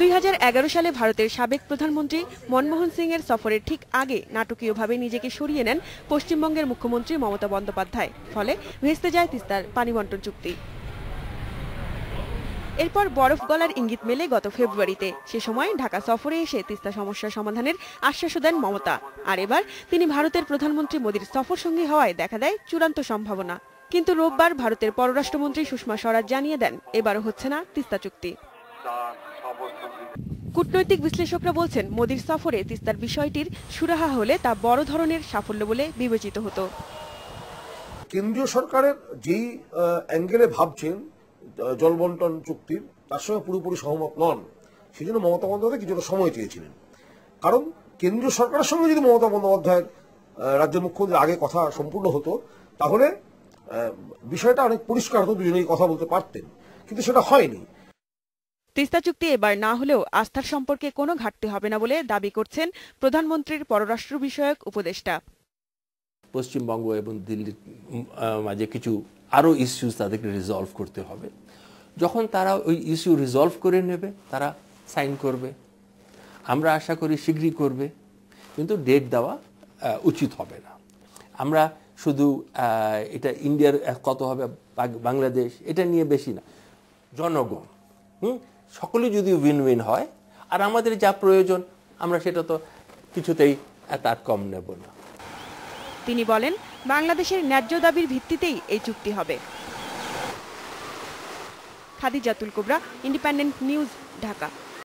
2011 সালে ভারতের সাবেক প্রধানমন্ত্রী মনমোহন সিং এর সফরের ঠিক আগে নাটকীয়ভাবে নিজেকে সরিয়ে নেন পশ্চিমবঙ্গের মুখ্যমন্ত্রী মমতা বন্দ্যোপাধ্যায়। ফলে ভেস্তে যায় তিস্তার পানি বণ্টন চুক্তি। এরপর বরফ গলার ইঙ্গিত মেলে গত ফেব্রুয়ারিতে। সে সময় ঢাকা সফরে এসে তিস্তা সমস্যা সমাধানের আশ্বাসও দেন মমতা। আর এবার তিনি ভারতের প্রধানমন্ত্রী মোদির সফর সঙ্গী হওয়ায় দেখা দেয় চূড়ান্ত সম্ভাবনা। কিন্তু রোববার ভারতের পররাষ্ট্রমন্ত্রী সুষমা স্বরাজ জানিয়ে দেন এবারও হচ্ছে না তিস্তা চুক্তি। কূটনৈতিক বিশ্লেষকরা বলছেন, মোদির সফরে তিস্তার বিষয়টির সুরাহা হলে তা বড় ধরনের সাফল্য বলে বিবেচিত হতো। কেন্দ্রীয় সরকারের যেই অ্যাঙ্গেলে ভাবছেন জল বন্টন চুক্তির, তার সঙ্গে পুরোপুরি সহমত নন। সেই জন্য মমতা বন্দ্যোপাধ্যায় কিছুটা সময় চেয়েছিলেন। কারণ কেন্দ্রীয় সরকারের সঙ্গে যদি মমতা বন্দ্যোপাধ্যায়ের রাজ্যের মুখ্যমন্ত্রীর আগে কথা সম্পূর্ণ হতো, তাহলে বিষয়টা অনেক পরিষ্কার হতো, দুজনেই কথা বলতে পারতেন। কিন্তু সেটা হয়নি। তিস্তা চুক্তি এবার না হলেও আস্থার সম্পর্কে কোনো ঘাটতি হবে না বলে দাবি করছেন প্রধানমন্ত্রীর পররাষ্ট্র বিষয়ক উপদেষ্টা। পশ্চিমবঙ্গ এবং দিল্লির মাঝে কিছু আরো ইস্যুস তাদেরকে রিজলভ করতে হবে। যখন তারা ওই ইস্যু রিজলভ করে নেবে, তারা সাইন করবে। আমরা আশা করি শীঘ্রই করবে, কিন্তু ডেট দেওয়া উচিত হবে না। আমরা শুধু এটা ইন্ডিয়ার কত হবে, বাংলাদেশ, এটা নিয়ে বেশি না, জনগণ সকলে যদি উইন উইন হয়, আর আমাদের যা প্রয়োজন আমরা সেটা তো কিছুতেই তার কম নেব না। তিনি বলেন, বাংলাদেশের ন্যায্য দাবির ভিত্তিতেই এই চুক্তি হবে। খাদিজাতুল কুবরা, ইন্ডিপেন্ডেন্ট নিউজ, ঢাকা।